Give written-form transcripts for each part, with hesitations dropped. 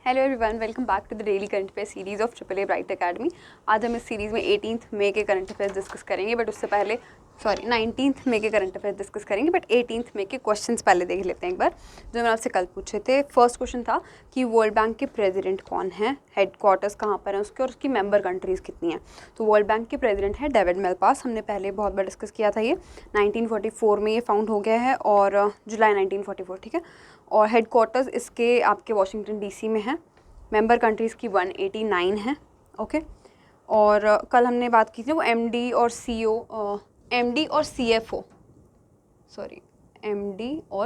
Hello everyone, welcome back to the daily current affair series of triple A bright academy. आज हम इस सीरीज़ में 18 मई के करंट अफेयर्स डिस्कस करेंगे, बट उससे पहले 19 मई के करंट अफेयर्स डिस्कस करेंगे, बट 18 मई के क्वेश्चंस पहले देख लेते हैं एक बार, जो मैंने आपसे कल पूछे थे। फर्स्ट क्वेश्चन था कि वर्ल्ड बैंक के प्रेसिडेंट कौन हैं, हेडक्वार्टर्स कहाँ पर हैं उसके, और उसकी मेंबर कंट्रीज़ कितनी हैं। तो वर्ल्ड बैंक के प्रेसिडेंट हैं डेविड मेलपास। हमने पहले बहुत बार डिस्कस किया था, ये 1944 में ये फाउंड हो गया है, और जुलाई 1944, ठीक है। और हेडक्वार्टर्स इसके आपके वाशिंगटन DC में है। मेंबर कंट्रीज़ की 189 है, ओके। और कल हमने बात की थी वो MD और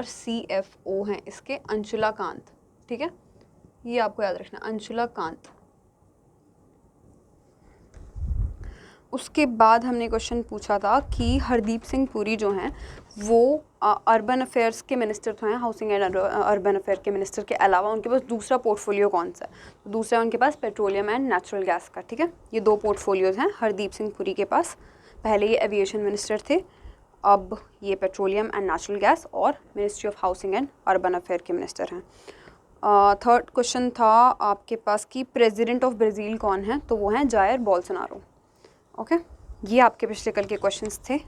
CFO हैं इसके, अंशुला कांत, ठीक है। ये आपको याद रखना, अंशुला कांत। उसके बाद हमने क्वेश्चन पूछा था कि हरदीप सिंह पुरी जो हैं वो अर्बन अफेयर्स के मिनिस्टर तो हैं, हाउसिंग एंड अर्बन अफेयर के मिनिस्टर के अलावा उनके पास दूसरा पोर्टफोलियो कौन सा है। तो दूसरा उनके पास पेट्रोलियम एंड नेचुरल गैस का, ठीक है। ये दो पोर्टफोलियोज हैं हरदीप सिंह पुरी के पास। पहले ये एविएशन मिनिस्टर थे, अब ये पेट्रोलियम एंड नेचुरल गैस और ministry of housing and urban affair के मिनिस्टर हैं। थर्ड क्वेश्चन था आपके पास कि प्रेसिडेंट ऑफ ब्राज़ील कौन है, तो वो हैं जायर बोल्सोनारो, ओके। ये आपके पिछले कल के क्वेश्चंस थे।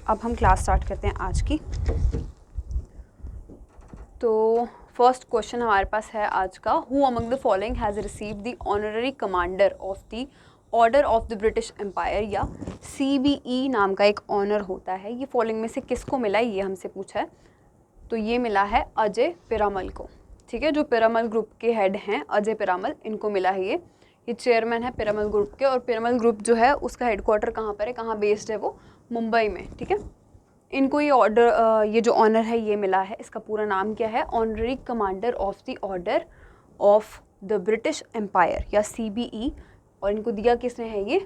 अब हम क्लास स्टार्ट करते हैं आज की। तो फर्स्ट क्वेश्चन हमारे पास है आज का, who among the following has received the honorary commander of the order of the British empire, या CBE नाम का एक ऑनर होता है। ये फॉलोइंग में से किसको मिला है, ये हमसे पूछा है। तो ये मिला है अजय पिरामल को, ठीक है। जो पिरामल ग्रुप के हेड हैं अजय पिरामल, इनको मिला है ये चेयरमैन है पिरामल ग्रुप के। और पिरामल ग्रुप जो है उसका हेडक्वार्टर कहाँ पर है, कहाँ बेस्ड है वो, मुंबई में, ठीक है। इनको ये ऑर्डर, ये जो ऑनर है ये मिला है। इसका पूरा नाम क्या है, honorary commander of the order of the British empire, या CBE। और इनको दिया किसने है, ये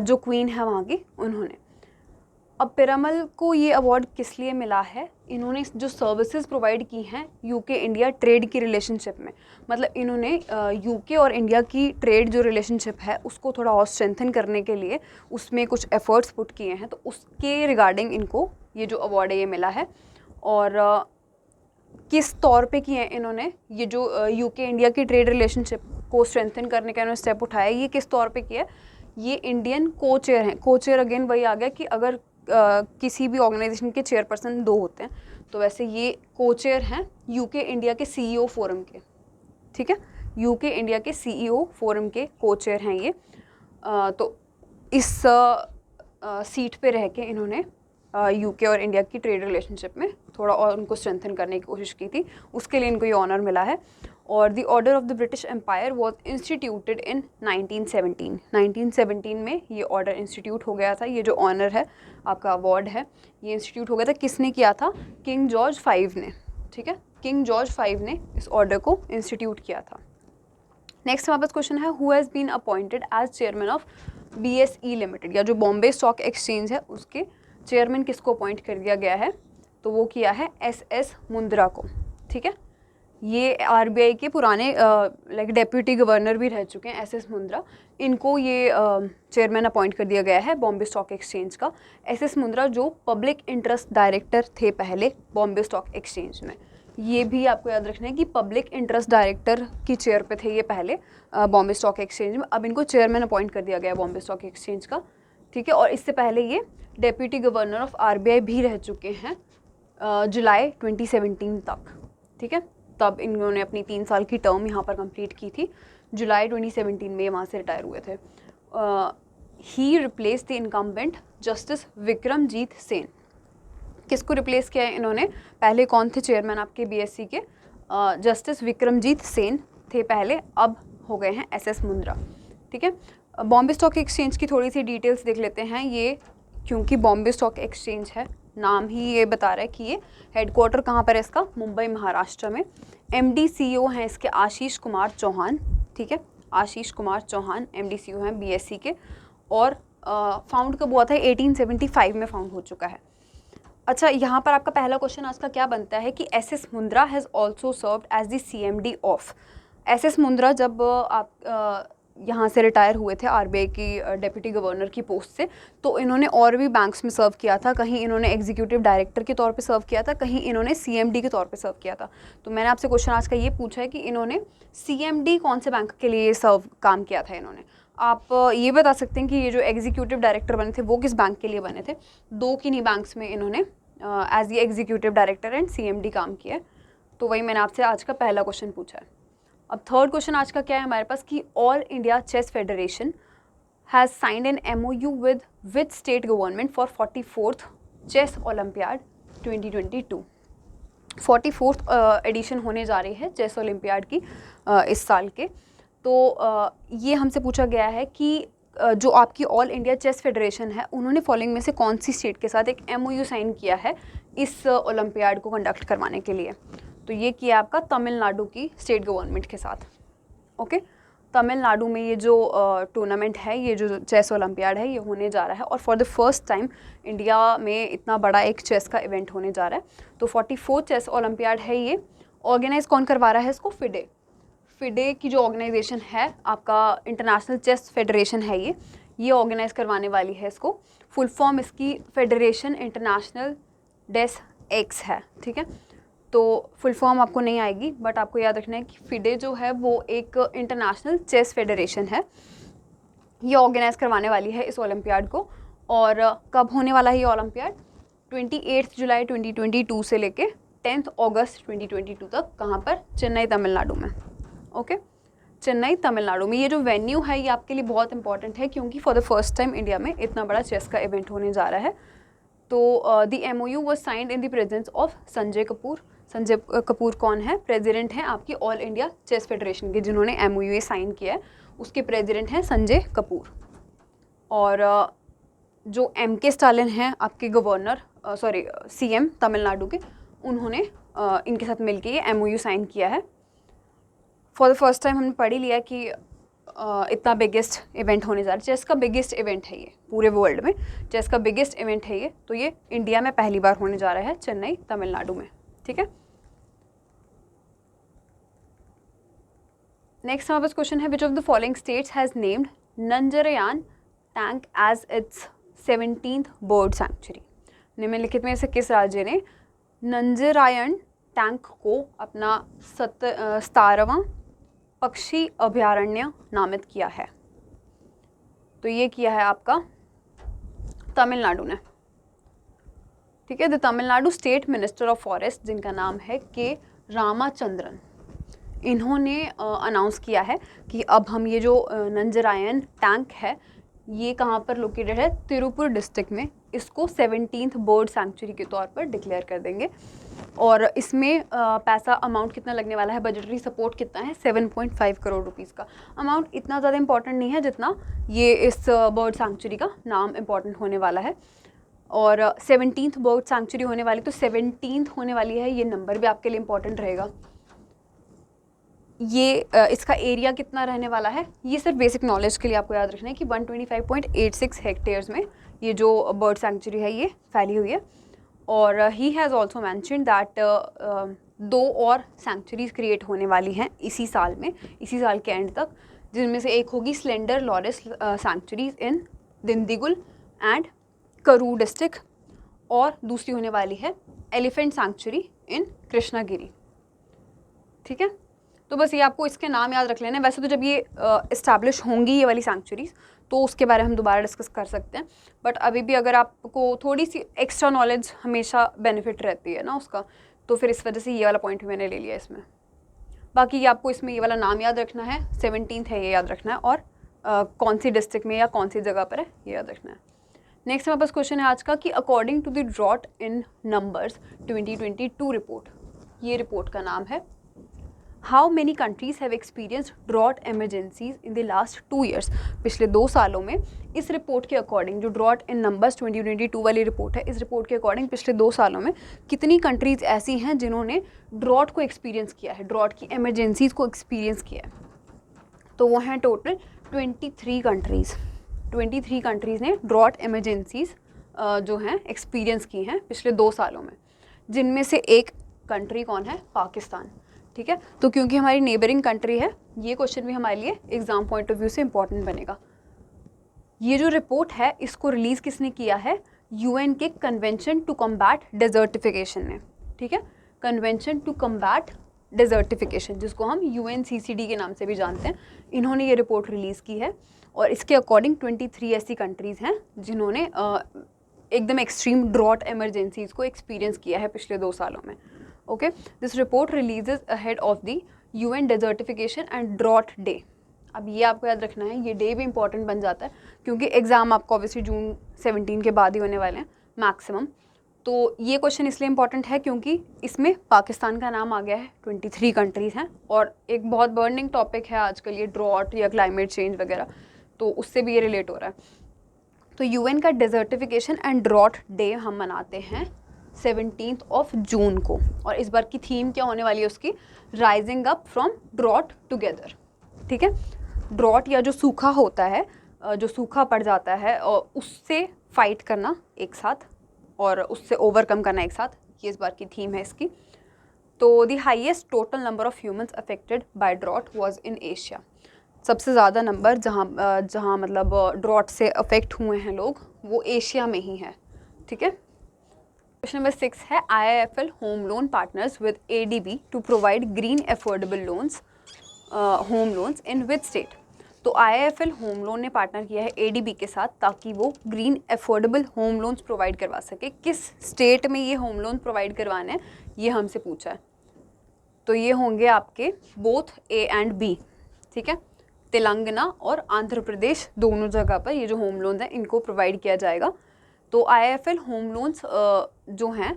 जो क्वीन है वहाँ की, उन्होंने। अब पिरामल को ये अवार्ड किस लिए मिला है, इन्होंने जो सर्विसेज प्रोवाइड की हैं UK इंडिया ट्रेड की रिलेशनशिप में, मतलब इन्होंने UK और इंडिया की ट्रेड जो रिलेशनशिप है उसको थोड़ा और स्ट्रेंथन करने के लिए उसमें कुछ एफर्ट्स पुट किए हैं, तो उसके रिगार्डिंग इनको ये जो अवार्ड है ये मिला है। और किस तौर पे किए हैं इन्होंने ये जो UK इंडिया की ट्रेड रिलेशनशिप को स्ट्रेंथन करने का इन्होंने स्टेप उठाया, ये किस तौर पे किया है, ये इंडियन को चेयर हैं। को चेयर अगेन वही आ गया कि अगर किसी भी ऑर्गेनाइजेशन के चेयरपर्सन 2 होते हैं, तो वैसे ये को चेयर हैं UK इंडिया के CEO फोरम के, ठीक है। UK इंडिया के CEO फोरम के को चेयर हैं ये। तो इस सीट पे रह के इन्होंने UK और इंडिया की ट्रेड रिलेशनशिप में थोड़ा और उनको स्ट्रेंथन करने की कोशिश की थी, उसके लिए इनको ये ऑनर मिला है। और the order of the British empire was instituted in 1917। 1917 में ये ऑर्डर इंस्टीट्यूट हो गया था। ये जो ऑनर है आपका अवार्ड है, ये इंस्टीट्यूट हो गया था। किसने किया था, किंग जॉर्ज 5 ने, ठीक है। किंग जॉर्ज 5 ने इस ऑर्डर को इंस्टीट्यूट किया था। नेक्स्ट हमारे पास क्वेश्चन है, who has been appointed as chairman of BSE limited, या जो बॉम्बे स्टॉक एक्सचेंज है उसके चेयरमैन किसको अपॉइंट कर दिया गया है, तो वो किया है SS मुंद्रा को, ठीक है। ये RBI के पुराने लाइक डेप्यूटी गवर्नर भी रह चुके हैं SS मुंद्रा। इनको ये चेयरमैन अपॉइंट कर दिया गया है बॉम्बे स्टॉक एक्सचेंज का। SS मुंद्रा जो पब्लिक इंटरेस्ट डायरेक्टर थे पहले बॉम्बे स्टॉक एक्सचेंज में, ये भी आपको याद रखना है कि पब्लिक इंटरेस्ट डायरेक्टर की चेयर पे थे ये पहले बॉम्बे स्टॉक एक्सचेंज में। अब इनको चेयरमैन अपॉइंट कर दिया गया है बॉम्बे स्टॉक एक्सचेंज का, ठीक है। और इससे पहले ये डेप्यूटी गवर्नर ऑफ RBI भी रह चुके हैं जुलाई 2017 तक, ठीक है। तब इन्होंने अपनी 3 साल की टर्म यहाँ पर कंप्लीट की थी। जुलाई 2017 में वहाँ से रिटायर हुए थे। He replace the incumbent justice Vikramjit Sen. किसको रिप्लेस किया है इन्होंने, पहले कौन थे चेयरमैन आपके BSE के, जस्टिस विक्रमजीत सेन थे पहले, अब हो गए हैं SS मुंद्रा, ठीक है। बॉम्बे स्टॉक एक्सचेंज की थोड़ी सी डिटेल्स देख लेते हैं। ये क्योंकि बॉम्बे स्टॉक एक्सचेंज है, नाम ही ये बता रहा है कि ये हेडक्वार्टर कहाँ पर है इसका, मुंबई महाराष्ट्र में। MD CEO हैं इसके आशीष कुमार चौहान, ठीक है। आशीष कुमार चौहान MD CEO हैं BSE के। और फाउंड कब हुआ था, 1875 में फाउंड हो चुका है। अच्छा, यहाँ पर आपका पहला क्वेश्चन आज का क्या बनता है कि SS Mundra has also served as the CMD of. SS Mundra जब आप यहाँ से रिटायर हुए थे आरबीआई की डिप्टी गवर्नर की पोस्ट से, तो इन्होंने और भी बैंक्स में सर्व किया था। कहीं इन्होंने एग्जीक्यूटिव डायरेक्टर के तौर पे सर्व किया था, कहीं इन्होंने सीएमडी के तौर पे सर्व किया था। तो मैंने आपसे क्वेश्चन आज का ये पूछा है कि इन्होंने सीएमडी कौन से बैंक के लिए काम किया था इन्होंने। आप ये बता सकते हैं कि ये जो एग्जीक्यूटिव डायरेक्टर बने थे वो किस बैंक के लिए बने थे। 2 किन्हीं बैंक्स में इन्होंने as a executive director and CMD काम किया है। तो वही मैंने आपसे आज का पहला क्वेश्चन पूछा है। अब थर्ड क्वेश्चन आज का क्या है हमारे पास कि all India chess federation has signed an MOU with state government for 44th chess olympiad 2022। 44th edition होने जा रही है चेस ओलंपियाड की इस साल के। तो ये हमसे पूछा गया है कि जो आपकी ऑल इंडिया चेस फेडरेशन है उन्होंने फॉलोइंग में से कौन सी स्टेट के साथ एक MOU साइन किया है इस ओलंपियाड को कंडक्ट करवाने के लिए। तो ये किया आपका तमिलनाडु की स्टेट गवर्नमेंट के साथ। ओके, तमिलनाडु में ये जो टूर्नामेंट है, ये जो चेस ओलंपियाड है, ये होने जा रहा है और for the first time India में इतना बड़ा एक चेस का इवेंट होने जा रहा है। तो 44 चेस ओलंपियाड है, ये ऑर्गेनाइज कौन करवा रहा है इसको? फिडे की जो ऑर्गेनाइजेशन है आपका इंटरनेशनल चेस फेडरेशन है, ये ऑर्गेनाइज करवाने वाली है इसको। फुल फॉर्म इसकी फेडरेशन इंटरनेशनल डेस एक्स है, ठीक है। तो फुल फॉर्म आपको नहीं आएगी, बट आपको याद रखना है कि फिडे जो है वो एक इंटरनेशनल चेस फेडरेशन है, ये ऑर्गेनाइज करवाने वाली है इस ओलंपियाड को। और कब होने वाला है ये ओलंपियाड? 28 जुलाई 2022 से लेके 10 अगस्त 2022 तक। कहाँ पर? चेन्नई तमिलनाडु में। ओके, चेन्नई तमिलनाडु में। ये जो वेन्यू है ये आपके लिए बहुत इंपॉर्टेंट है क्योंकि for the first time India में इतना बड़ा चेस का इवेंट होने जा रहा है। तो the MOU was signed in the presence of Sanjay Kapoor. Sanjay Kapoor कौन है? प्रेसिडेंट हैं आपकी ऑल इंडिया चेस फेडरेशन के, जिन्होंने MOU साइन किया है उसके प्रेसिडेंट हैं संजय कपूर। और जो MK स्टालिन हैं आपके गवर्नर CM तमिलनाडु के, उन्होंने इनके साथ मिलके ये MOU साइन किया है। फॉर द फर्स्ट टाइम हमने पढ़ ही लिया कि इतना बिगेस्ट इवेंट होने जा रहा है। चेस का बिगेस्ट इवेंट है ये पूरे वर्ल्ड में, चेस का बिगेस्ट इवेंट है ये। तो ये इंडिया में पहली बार होने जा रहा है चेन्नई तमिलनाडु में, ठीक है। नेक्स्ट हमारे पास क्वेश्चन है, which of the following states has named Nanjarayan tank as its 17th bird sanctuary. निम्नलिखित में से किस राज्य ने नंजरायन टैंक को अपना 17वां पक्षी अभयारण्य नामित किया है? तो ये किया है आपका तमिलनाडु ने, ठीक है। The Tamil Nadu state minister of forest, जिनका नाम है के रामाचंद्रन, इन्होंने अनाउंस किया है कि अब हम ये जो नंजरायन टैंक है ये कहाँ पर लोकेटेड है? तिरुपुर डिस्ट्रिक्ट में। इसको 17th बर्ड सैंक्चुरी के तौर पर डिक्लेयर कर देंगे। और इसमें पैसा अमाउंट कितना लगने वाला है? बजटरी सपोर्ट कितना है? 7.5 करोड़ रुपीज़ का। अमाउंट इतना ज़्यादा इंपॉर्टेंट नहीं है जितना ये इस बर्ड सैंक्चुरी का नाम इंपॉर्टेंट होने वाला है। और 17th बर्ड सैंक्चुरी होने वाली, तो 17th होने वाली है, ये नंबर भी आपके लिए इंपॉर्टेंट रहेगा। ये इसका एरिया कितना रहने वाला है? ये सिर्फ बेसिक नॉलेज के लिए आपको याद रखना है कि 125.86 हेक्टेयर्स में ये जो बर्ड सैंक्चुरी है ये फैली हुई है। और he has also mention that 2 और सैंक्चुरीज क्रिएट होने वाली हैं इसी साल में, इसी साल के एंड तक, जिनमें से एक होगी slender lorises sanctuaries in Dindigul and Karur district, और दूसरी होने वाली है एलिफेंट सैंक्चुरी इन कृष्णागिरी, ठीक है। तो बस ये आपको इसके नाम याद रख लेना है। वैसे तो जब ये इस्टेब्लिश होंगी ये वाली सैंक्चुरीज तो उसके बारे में हम दोबारा डिस्कस कर सकते हैं, बट अभी भी अगर आपको थोड़ी सी एक्स्ट्रा नॉलेज हमेशा बेनिफिट रहती है ना उसका, तो फिर इस वजह से ये वाला पॉइंट भी मैंने ले लिया इसमें। बाकी ये आपको इसमें ये वाला नाम याद रखना है, 17th है ये याद रखना है, और कौन सी डिस्ट्रिक्ट में या कौन सी जगह पर है ये याद रखना है। नेक्स्ट हमारे पास क्वेश्चन है आज का कि according to the drought in numbers 2022 report, ये रिपोर्ट का नाम है how many countries have experienced drought emergencies in the last 2 years। पिछले 2 सालों में इस रिपोर्ट के अकॉर्डिंग, जो ड्रॉट इन नंबर्स 2022 वाली रिपोर्ट है, इस रिपोर्ट के अकॉर्डिंग पिछले 2 सालों में कितनी कंट्रीज़ ऐसी हैं जिन्होंने ड्रॉट को एक्सपीरियंस किया है, ड्रॉट की एमरजेंसीज को एक्सपीरियंस किया है? तो वो हैं टोटल 23 कंट्रीज़। 23 कंट्रीज़ ने ड्रॉट एमरजेंसीज जो हैं एक्सपीरियंस की हैं पिछले 2 सालों में, जिनमें से एक कंट्री कौन है? पाकिस्तान। ठीक है। तो क्योंकि हमारी नेबरिंग कंट्री है, ये क्वेश्चन भी हमारे लिए एग्जाम पॉइंट ऑफ व्यू से इंपॉर्टेंट बनेगा। ये जो रिपोर्ट है इसको रिलीज़ किसने किया है? यूएन के कन्वेंशन टू कम्बैट डेजर्टिफिकेशन ने, ठीक है, कन्वेंशन टू कम्बैट डेजर्टिफिकेशन, जिसको हम UNCCD के नाम से भी जानते हैं, इन्होंने ये रिपोर्ट रिलीज़ की है। और इसके अकॉर्डिंग 23 ऐसी कंट्रीज़ हैं जिन्होंने एकदम एक्सट्रीम ड्रॉट एमरजेंसीज को एक्सपीरियंस किया है पिछले 2 सालों में। Okay, this report releases ahead of the UN desertification and drought day. अब ये आपको याद रखना है, ये डे भी इंपॉर्टेंट बन जाता है क्योंकि एग्ज़ाम आपको ऑब्वियसली जून 17 के बाद ही होने वाले हैं मैक्सिमम। तो ये क्वेश्चन इसलिए इंपॉर्टेंट है क्योंकि इसमें पाकिस्तान का नाम आ गया है, 23 कंट्रीज़ हैं, और एक बहुत बर्निंग टॉपिक है आजकल ये ड्रॉट या क्लाइमेट चेंज वगैरह, तो उससे भी ये रिलेट हो रहा है। तो UN का डेजर्टिफिकेशन एंड ड्रॉट डे हम मनाते हैं 17 जून को, और इस बार की थीम क्या होने वाली है उसकी? Rising up from drought together, ठीक है। ड्रॉट या जो सूखा होता है, जो सूखा पड़ जाता है, और उससे फाइट करना एक साथ और उससे ओवरकम करना एक साथ, ये इस बार की थीम है इसकी। तो the highest total number of humans affected by drought was in Asia. सबसे ज़्यादा नंबर जहाँ मतलब ड्रॉट से अफेक्ट हुए हैं लोग, वो एशिया में ही है, ठीक है। क्वेश्चन नंबर 6 है, IIFL home loan partners with ADB to provide green affordable loans, home loans in which state. तो IIFL होम लोन ने पार्टनर किया है ADB के साथ ताकि वो green affordable home loans provide करवा सके। किस स्टेट में ये होम लोन प्रोवाइड करवाने हैं, ये हमसे पूछा है। तो ये होंगे आपके बोथ A एंड B, ठीक है। तेलंगाना और आंध्र प्रदेश दोनों जगह पर ये जो होम लोन्स हैं इनको प्रोवाइड किया जाएगा। तो IIFL होम लोन्स जो हैं,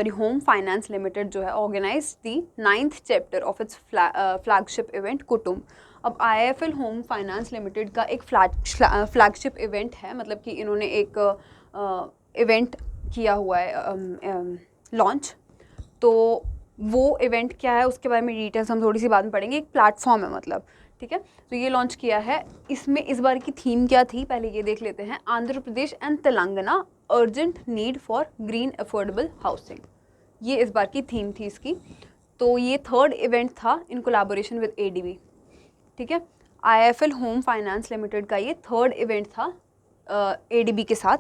होम फाइनेंस लिमिटेड जो है, organise the 9th chapter of its flagship event Kutumb. अब IIFL होम फाइनेंस लिमिटेड का एक फ्लैगशिप इवेंट है, मतलब कि इन्होंने एक इवेंट किया हुआ है लॉन्च। तो वो इवेंट क्या है उसके बारे में डिटेल्स हम थोड़ी सी बाद में पढ़ेंगे। एक प्लेटफॉर्म है मतलब, ठीक है। तो ये लॉन्च किया है, इसमें इस बार की थीम क्या थी पहले ये देख लेते हैं। Andhra Pradesh and Telangana urgent need for green affordable housing, ये इस बार की थीम थी इसकी। तो ये 3rd इवेंट था इन कोलैबोरेशन विद ADB, ठीक है। IIFL होम फाइनेंस लिमिटेड का ये 3rd इवेंट था ADB के साथ,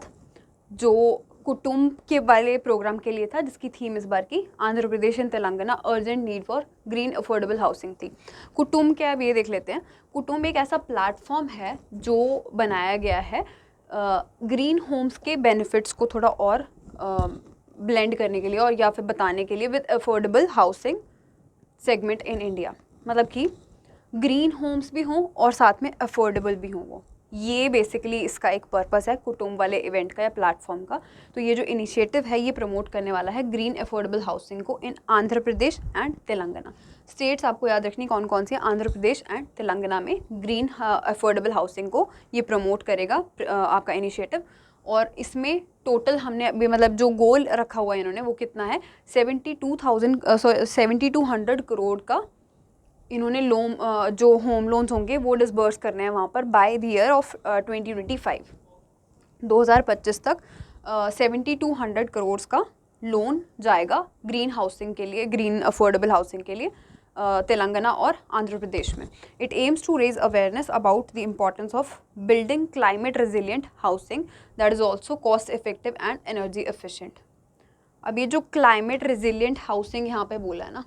जो कुटुंब के वाले प्रोग्राम के लिए था, जिसकी थीम इस बार की Andhra Pradesh and Telangana urgent need for green affordable housing थी। कुटुंब क्या है अब ये देख लेते हैं। कुटुंब एक ऐसा प्लेटफॉर्म है जो बनाया गया है ग्रीन होम्स के बेनिफिट्स को थोड़ा और ब्लेंड करने के लिए और या फिर बताने के लिए with affordable housing segment in India. मतलब कि ग्रीन होम्स भी हों और साथ में अफोर्डेबल भी हों, वो ये बेसिकली इसका एक पर्पस है कुटुंब वाले इवेंट का या प्लेटफॉर्म का। तो ये जो इनिशिएटिव है ये प्रमोट करने वाला है ग्रीन अफोर्डेबल हाउसिंग को इन आंध्र प्रदेश एंड तेलंगाना। स्टेट्स आपको याद रखनी कौन कौन सी है, आंध्र प्रदेश एंड तेलंगाना में ग्रीन अफोर्डेबल हाउसिंग को ये प्रमोट करेगा आपका इनिशिएटिव। और इसमें टोटल हमने अभी मतलब जो गोल रखा हुआ है इन्होंने वो कितना है, 7200 करोड़ का इन्होंने लोन जो होम लोन्स होंगे वो डिसबर्स करने हैं वहाँ पर बाय द ईयर ऑफ 2025 2025 तक 7200 करोड़ का लोन जाएगा ग्रीन हाउसिंग के लिए, ग्रीन अफोर्डेबल हाउसिंग के लिए तेलंगाना और आंध्र प्रदेश में। It aims to raise awareness about the importance of building climate resilient housing that is also cost effective and energy efficient. अब ये जो क्लाइमेट रेजिलिएंट हाउसिंग यहाँ पे बोला है ना,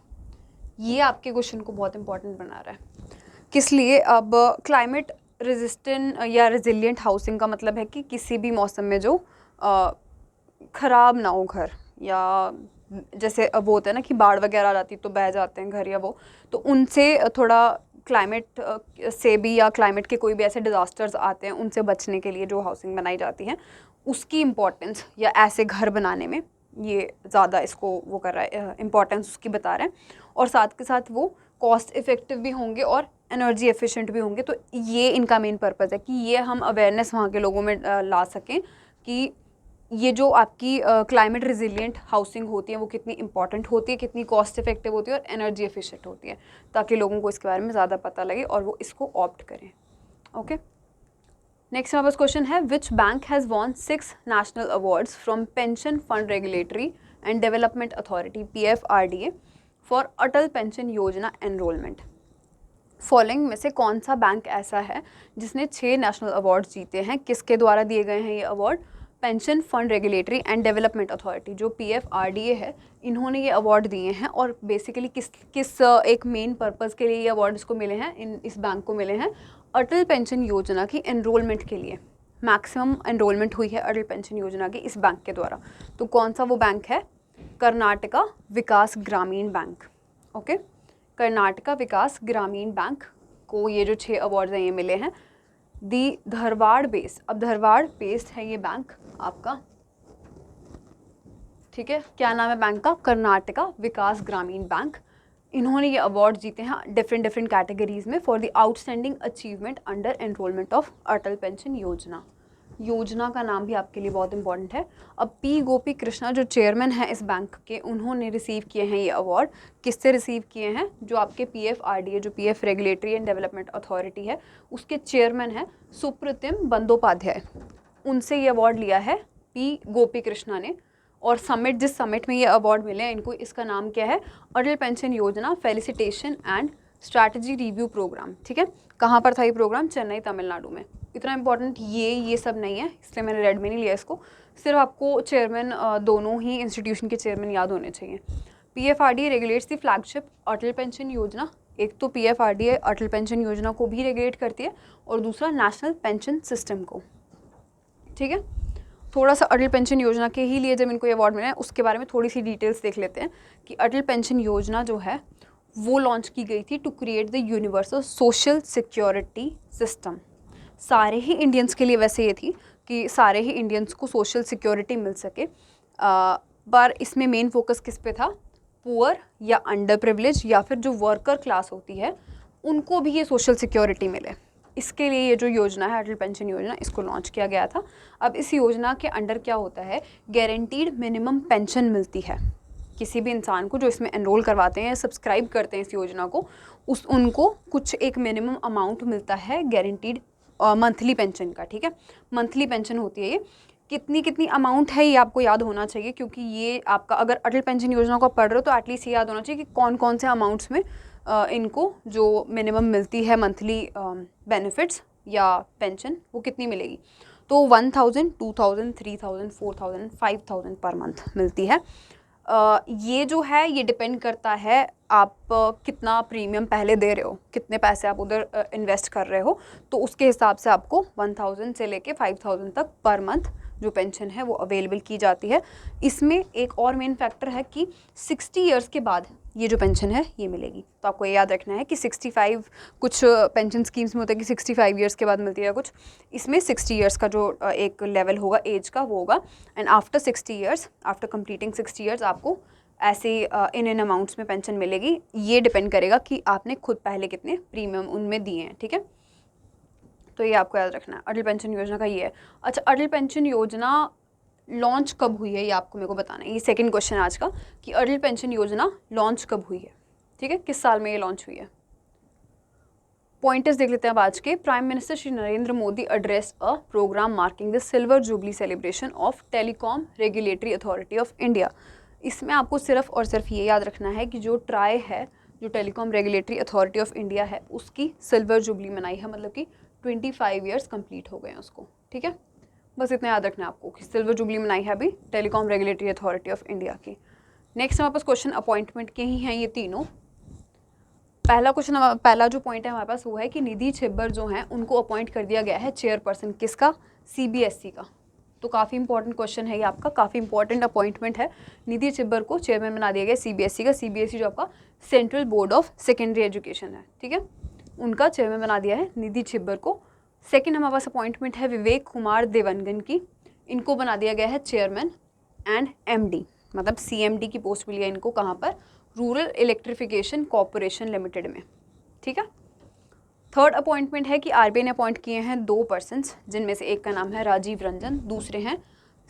ये आपके क्वेश्चन को बहुत इंपॉर्टेंट बना रहा है। किस लिए? अब क्लाइमेट रेजिस्टेंट या रेजिलिएंट हाउसिंग का मतलब है कि किसी भी मौसम में जो ख़राब ना हो घर, या जैसे अब वो होता है ना कि बाढ़ वगैरह आ जाती तो बह जाते हैं घर या वो, तो उनसे थोड़ा क्लाइमेट से भी या क्लाइमेट के कोई भी ऐसे डिज़ास्टर्स आते हैं उनसे बचने के लिए जो हाउसिंग बनाई जाती है उसकी इम्पोर्टेंस या ऐसे घर बनाने में ये ज़्यादा इसको वो कर रहा है, इम्पोर्टेंस उसकी बता रहे हैं। और साथ के साथ वो कॉस्ट इफ़ेक्टिव भी होंगे और एनर्जी एफिशिएंट भी होंगे। तो ये इनका मेन पर्पज़ है कि ये हम अवेयरनेस वहाँ के लोगों में ला सकें कि ये जो आपकी क्लाइमेट रेजिलिएंट हाउसिंग होती है वो कितनी इंपॉर्टेंट होती है, कितनी कॉस्ट इफेक्टिव होती है और एनर्जी एफिशिएंट होती है, ताकि लोगों को इसके बारे में ज़्यादा पता लगे और वो इसको ऑप्ट करें। ओके, नेक्स्ट हमारे पास क्वेश्चन है, which bank has won 6 national awards from pension fund regulatory and development authority PFRDA for Atal pension योजना एनरोलमेंट। फॉलोइंग में से कौन सा बैंक ऐसा है जिसने 6 नेशनल अवार्ड जीते हैं? किसके द्वारा दिए गए हैं ये award? Pension fund regulatory and development authority, जो PFRDA है, इन्होंने ये अवार्ड दिए हैं। और बेसिकली किस एक मेन पर्पज़ के लिए ये अवार्ड इसको मिले हैं, इस बैंक को मिले हैं? अटल पेंशन योजना की एनरोलमेंट के लिए। मैक्सिमम एनरोलमेंट हुई है अटल पेंशन योजना की इस बैंक के द्वारा। तो कौन सा वो बैंक है? कर्नाटका विकास ग्रामीण बैंक। ओके, कर्नाटका विकास ग्रामीण बैंक को ये जो 6 अवार्ड हैं ये मिले हैं। दी धारवाड़ बेस्ड, अब धारवाड़ बेस्ड है ये बैंक आपका, ठीक है। क्या नाम है बैंक का? कर्नाटका विकास ग्रामीण बैंक। इन्होंने ये अवार्ड जीते हैं डिफरेंट कैटेगरीज में for the outstanding achievement under enrolment of Atal pension योजना। योजना का नाम भी आपके लिए बहुत इंपॉर्टेंट है। अब P गोपी कृष्णा जो चेयरमैन है इस बैंक के, उन्होंने रिसीव किए हैं ये अवार्ड। किससे रिसीव किए हैं? जो आपके PFRDA, जो PF regulatory and development authority है, उसके चेयरमैन है सुप्रतिम बंदोपाध्याय। उनसे ये अवार्ड लिया है P गोपी कृष्णा ने। और समिट, जिस समिट में ये अवार्ड मिले हैं इनको, इसका नाम क्या है? Atal pension Yojana felicitation and strategy review programme, ठीक है। कहाँ पर था ये प्रोग्राम? चेन्नई, तमिलनाडु में। इतना इंपॉर्टेंट ये सब नहीं है, इसलिए मैंने रेड में नहीं लिया इसको। सिर्फ आपको चेयरमैन, दोनों ही इंस्टीट्यूशन के चेयरमैन याद होने चाहिए। PFRDA रेगुलेट्स दी फ्लैगशिप अटल पेंशन योजना। एक तो PFRDA अटल पेंशन योजना को भी रेगुलेट करती है और दूसरा नेशनल पेंशन सिस्टम को, ठीक है। थोड़ा सा अटल पेंशन योजना के ही लिए जब इनको ये अवार्ड मिला है उसके बारे में थोड़ी सी डिटेल्स देख लेते हैं कि अटल पेंशन योजना जो है वो लॉन्च की गई थी to create the universal social security system. सारे ही इंडियंस के लिए वैसे ये थी कि सारे ही इंडियंस को सोशल सिक्योरिटी मिल सके, पर इसमें मेन फोकस किस पे था? पुअर या अंडर प्रिविलेज या फिर जो वर्कर क्लास होती है उनको भी ये सोशल सिक्योरिटी मिले। इसके लिए ये जो योजना है अटल पेंशन योजना, इसको लॉन्च किया गया था। अब इस योजना के अंडर क्या होता है? गारंटीड मिनिमम पेंशन मिलती है किसी भी इंसान को जो इसमें एनरोल करवाते हैं या सब्सक्राइब करते हैं इस योजना को, उनको कुछ एक मिनिमम अमाउंट मिलता है गारंटीड मंथली पेंशन का, ठीक है। मंथली पेंशन होती है ये। कितनी अमाउंट है ये आपको याद होना चाहिए, क्योंकि ये आपका, अगर अटल पेंशन योजना को आप पढ़ रहे हो तो एटलीस्ट ये याद होना चाहिए कि कौन कौन से अमाउंट्स में इनको जो मिनिमम मिलती है मंथली बेनिफिट्स या पेंशन, वो कितनी मिलेगी। तो 1000, 2000, 3000, 4000, 5000 पर मंथ मिलती है। ये जो है ये डिपेंड करता है आप कितना प्रीमियम पहले दे रहे हो, कितने पैसे आप उधर इन्वेस्ट कर रहे हो, तो उसके हिसाब से आपको 1000 से लेके 5000 तक पर मंथ जो पेंशन है वो अवेलेबल की जाती है। इसमें एक और मेन फैक्टर है कि 60 इयर्स के बाद ये जो पेंशन है ये मिलेगी। तो आपको ये याद रखना है कि 65, कुछ पेंशन स्कीम्स में होता है कि 65 इयर्स के बाद मिलती है कुछ, इसमें 60 इयर्स का जो एक लेवल होगा एज का वो होगा। And after 60 years, after completing 60 years आपको ऐसे इन अमाउंट्स में पेंशन मिलेगी। ये डिपेंड करेगा कि आपने खुद पहले कितने प्रीमियम उनमें दिए हैं, ठीक है। तो ये आपको याद रखना है, अटल पेंशन योजना का ये है। अच्छा, अटल पेंशन योजना लॉन्च कब हुई है ये आपको मेरे को बताना है। ये सेकंड क्वेश्चन आज का कि अटल पेंशन योजना लॉन्च कब हुई है, ठीक है, किस साल में ये लॉन्च हुई है। पॉइंटर्स देख लेते हैं अब आज के। Prime Minister Shri Narendra Modi address a programme marking the silver jubilee celebration of Telecom Regulatory Authority of India. इसमें आपको सिर्फ और सिर्फ ये याद रखना है कि जो ट्राई है, जो telecom Regulatory Authority of India है, उसकी सिल्वर जुबली मनाई है, मतलब कि 25 ईयर्स कंप्लीट हो गए हैं उसको, ठीक है। बस इतना याद रखना है आपको कि सिल्वर जुबली मनाई है अभी telecom Regulatory Authority of India की। नेक्स्ट हमारे पास क्वेश्चन अपॉइंटमेंट के ही हैं ये तीनों। पहला जो पॉइंट है हमारे पास वो है कि निधि छिब्बर जो हैं उनको अपॉइंट कर दिया गया है चेयरपर्सन, किसका? CBSE का। तो काफ़ी इंपॉर्टेंट क्वेश्चन है ये आपका, काफ़ी इंपॉर्टेंट अपॉइंटमेंट है। निधि छिब्बर को चेयरमैन बना दिया गया CBSE का। CBSE जो आपका central board of secondary education है, ठीक है, उनका चेयरमैन बना दिया है निधि छिब्बर को। सेकंड हमारे पास अपॉइंटमेंट है विवेक कुमार देवनगन की। इनको बना दिया गया है चेयरमैन एंड MD, मतलब CMD की पोस्ट मिली है इनको। कहाँ पर? रूरल इलेक्ट्रिफिकेशन कॉरपोरेशन लिमिटेड में, ठीक है। थर्ड अपॉइंटमेंट है कि RBI ने अपॉइंट किए हैं 2 पर्सन्स, जिनमें से एक का नाम है राजीव रंजन, दूसरे हैं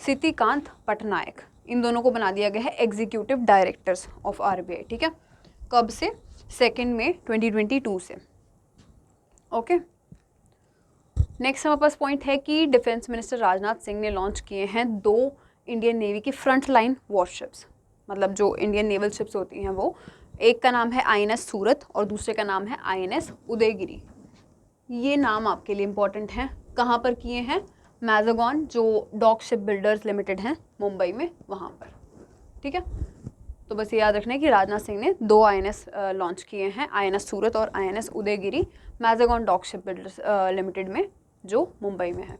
सितिकांत पटनायक। इन दोनों को बना दिया गया है एग्जीक्यूटिव डायरेक्टर्स ऑफ RBI, ठीक है। कब से? 2 मई 2022 से, ओके। नेक्स्ट हमारे पास पॉइंट है कि डिफेंस मिनिस्टर राजनाथ सिंह ने लॉन्च किए हैं 2 इंडियन नेवी की फ्रंट लाइन वॉरशिप्स, मतलब जो इंडियन नेवल शिप्स होती हैं वो एक का नाम है INS सूरत और दूसरे का नाम है INS उदयगिरी। ये नाम आपके लिए इम्पोर्टेंट हैं। कहाँ पर किए हैं? मैज़ागॉन, जो डॉक शिप बिल्डर्स लिमिटेड हैं मुंबई में, वहाँ पर। ठीक है, तो बस ये याद रखना है कि राजनाथ सिंह ने 2 INS लॉन्च किए हैं, INS सूरत और INS Udaygiri, Mazagon dock shipbuilders limited में, जो मुंबई में है।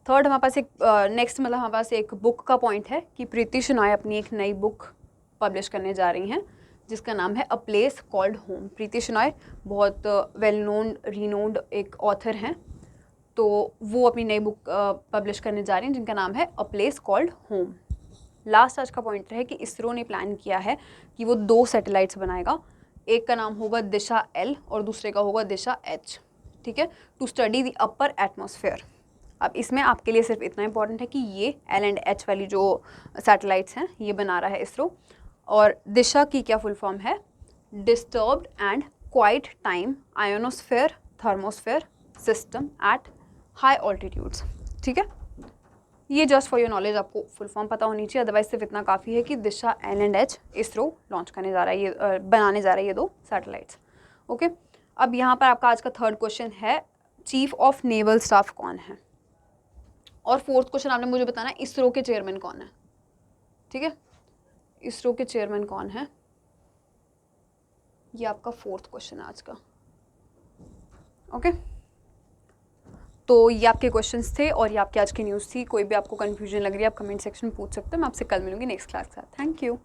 थर्ड हमारे पास एक नेक्स्ट मतलब हमारे पास एक बुक का पॉइंट है कि प्रीति शेनॉय अपनी एक नई बुक पब्लिश करने जा रही हैं जिसका नाम है अ प्लेस कॉल्ड होम। प्रीति शेनॉय बहुत वेल नोन रीनोन्ड एक ऑथर हैं, तो वो अपनी नई बुक पब्लिश करने जा रही हैं जिनका नाम है a place called home. Last आज का पॉइंट है कि इसरो ने प्लान किया है कि वो 2 सैटेलाइट्स बनाएगा, एक का नाम होगा दिशा L और दूसरे का होगा दिशा H। ठीक है, to study the upper atmosphere. अब इसमें आपके लिए सिर्फ इतना इंपॉर्टेंट है कि ये L एंड H वाली जो सैटेलाइट्स हैं ये बना रहा है इसरो, और दिशा की क्या फुल फॉर्म है? Disturbed and quiet time ionosphere thermosphere system at high altitudes. ठीक है, ये जस्ट फॉर योर नॉलेज आपको फुल फॉर्म पता होनी चाहिए, अदरवाइज सिर्फ इतना काफ़ी है कि दिशा L and H ISRO launch करने जा रहा है, ये बनाने जा रहा है ये 2 सैटेलाइट्स। ओके, अब यहाँ पर आपका आज का थर्ड क्वेश्चन है चीफ ऑफ नेवल स्टाफ कौन है, और फोर्थ क्वेश्चन आपने मुझे बताना है इसरो के चेयरमैन कौन है। ठीक है, इसरो के चेयरमैन कौन है, ये आपका फोर्थ क्वेश्चन है आज का। ओके, तो ये आपके क्वेश्चंस थे और ये आपकी आज की न्यूज़ थी। कोई भी आपको कन्फ्यूजन लग रही है आप कमेंट सेक्शन में पूछ सकते हो। मैं आपसे कल मिलूंगी नेक्स्ट क्लास के साथ। Thank you.